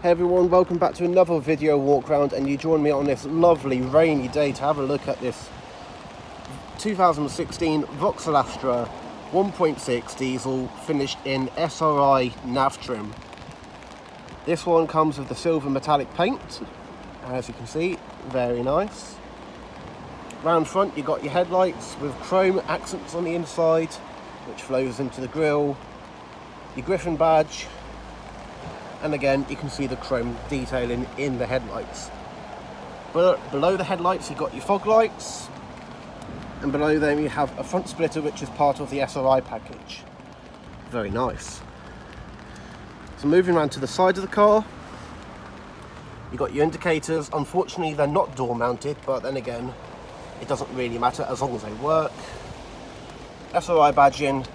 Hey everyone, welcome back to another video walk around, and you join me on this lovely rainy day to have a look at this 2016 VAUXHALL Astra 1.6 diesel finished in SRI Nav trim. This one comes with the silver metallic paint, as you can see, very nice. Round front you got your headlights with chrome accents on the inside, which flows into the grille, your Griffin badge, and again you can see the chrome detailing in the headlights. But below the headlights you've got your fog lights, and below them you have a front splitter which is part of the SRI package. Very nice. So moving around to the side of the car, you've got your indicators. Unfortunately they're not door mounted, but then again it doesn't really matter as long as they work. SRI badging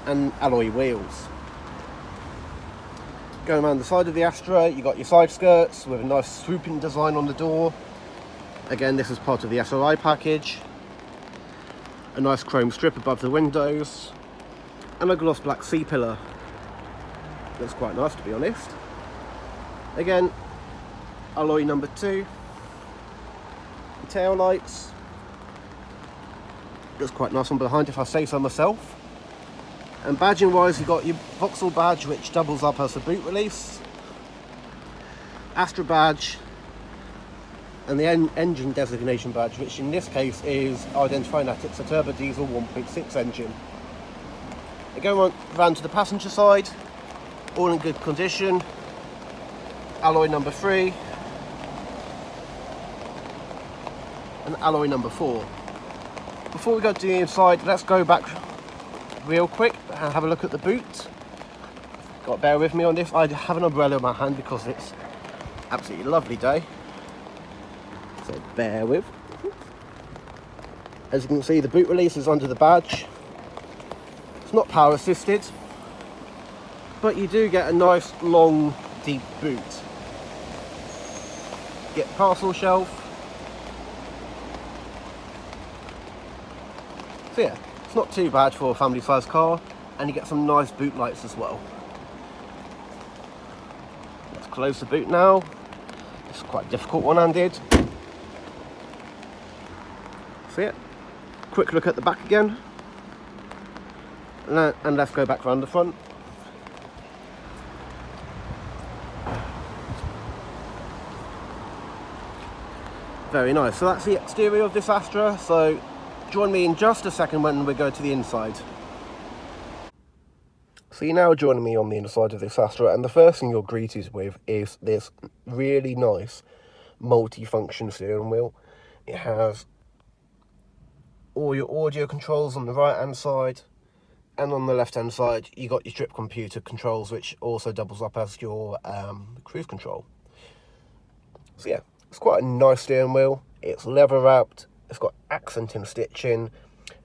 and alloy wheels. Going around the side of the Astra, you got your side skirts with a nice swooping design on the door. Again, this is part of the SRI package. A nice chrome strip above the windows, and a gloss black C-pillar. Looks quite nice, to be honest. Again, alloy number 2. Tail lights. Looks quite nice on behind, if I say so myself. And badging wise, you've got your Vauxhall badge, which doubles up as a boot release, Astra badge, and the engine designation badge, which in this case is identifying that it's a turbo diesel 1.6 engine. Going round to the passenger side, all in good condition. Alloy number 3 and alloy number 4. Before we go to the inside, let's go back real quick and have a look at the boot. Got to bear with me on this. I have an umbrella in my hand because it's absolutely lovely day, so bear with. As you can see, the boot release is under the badge. It's not power assisted, but you do get a nice long deep boot. Get parcel shelf. So yeah, it's not too bad for a family size car, and you get some nice boot lights as well. Let's close the boot now. It's quite a difficult one-handed. So yeah, quick look at the back again, and let's go back around the front. Very nice. So that's the exterior of this Astra. So join me in just a second when we go to the inside. So you're now joining me on the inside of this Astra, and the first thing you're greeted with is this really nice multi-function steering wheel. It has all your audio controls on the right hand side, and on the left hand side you got your trip computer controls, which also doubles up as your cruise control. So yeah, it's quite a nice steering wheel. It's leather wrapped, it's got accenting stitching,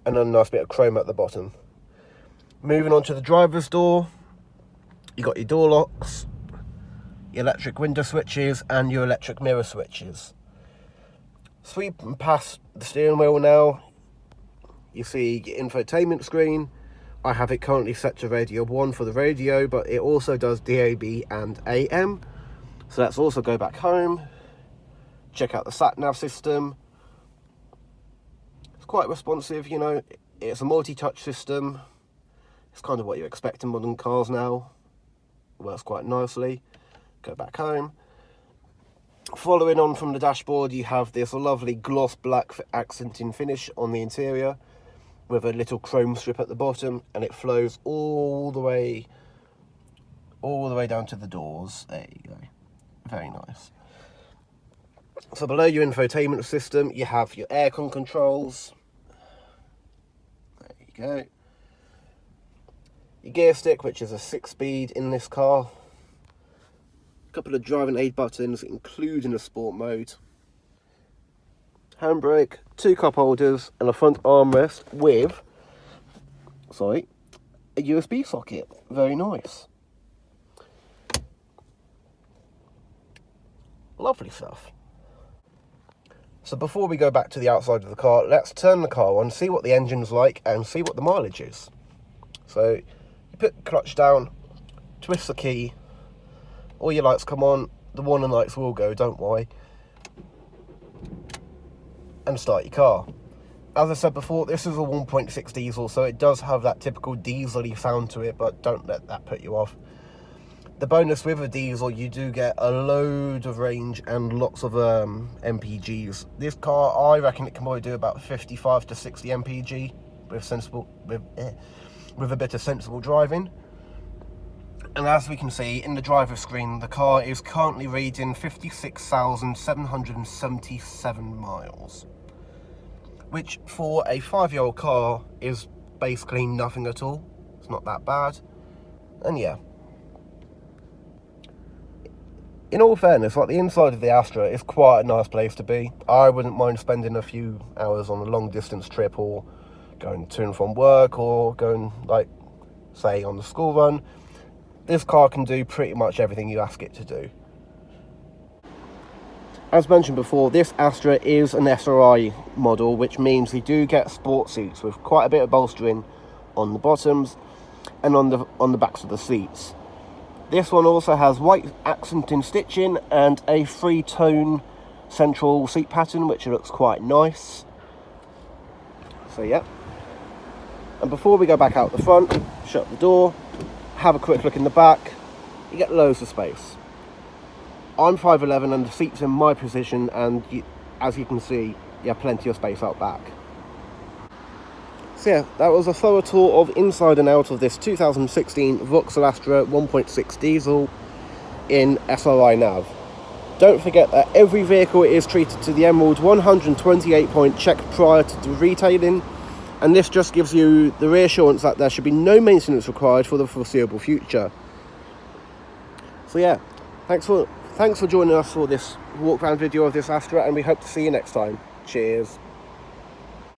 and a nice bit of chrome at the bottom. Moving on to the driver's door, you got your door locks, your electric window switches, and your electric mirror switches. Sweeping past the steering wheel now, you see your infotainment screen. I have it currently set to radio 1 for the radio, but it also does DAB and AM. So let's also go back home, check out the sat nav system. It's quite responsive, you know, it's a multi-touch system. It's kind of what you expect in modern cars now. Works quite nicely. Go back home. Following on from the dashboard, you have this lovely gloss black accenting finish on the interior with a little chrome strip at the bottom, and it flows all the way down to the doors. There you go. Very nice. So below your infotainment system, you have your aircon controls. There you go. Your gear stick, which is a 6-speed in this car. A couple of driving aid buttons, including a sport mode. Handbrake, 2 cup holders, and a front armrest with, a USB socket. Very nice. Lovely stuff. So before we go back to the outside of the car, let's turn the car on, see what the engine's like, and see what the mileage is. So you put the clutch down, twist the key, all your lights come on, the warning lights will go, don't worry, and start your car. As I said before, this is a 1.6 diesel, so it does have that typical diesel-y sound to it, but don't let that put you off. The bonus with a diesel, you do get a load of range and lots of MPGs. This car, I reckon it can probably do about 55 to 60 MPG with a bit of sensible driving. And as we can see in the driver's screen, the car is currently reading 56,777 miles, which for a 5-year-old car is basically nothing at all. It's not that bad. And yeah, in all fairness, like, the inside of the Astra is quite a nice place to be. I wouldn't mind spending a few hours on a long distance trip, or going to and from work, or going, like, say, on the school run. This car can do pretty much everything you ask it to do. As mentioned before, this Astra is an SRI model, which means you do get sport seats with quite a bit of bolstering on the bottoms and on the backs of the seats. This one also has white accenting stitching and a 3-tone central seat pattern, which looks quite nice. So yeah. And before we go back out the front, shut the door, have a quick look in the back, you get loads of space. I'm 5'11", and the seat's in my position, and as you can see, you have plenty of space out back. So yeah, that was a thorough tour of inside and out of this 2016 VAUXHALL Astra 1.6 diesel in SRI Nav. Don't forget that every vehicle is treated to the Emerald 128-point check prior to the retailing, and this just gives you the reassurance that there should be no maintenance required for the foreseeable future. So yeah, thanks for joining us for this walk around video of this Astra, and we hope to see you next time. Cheers.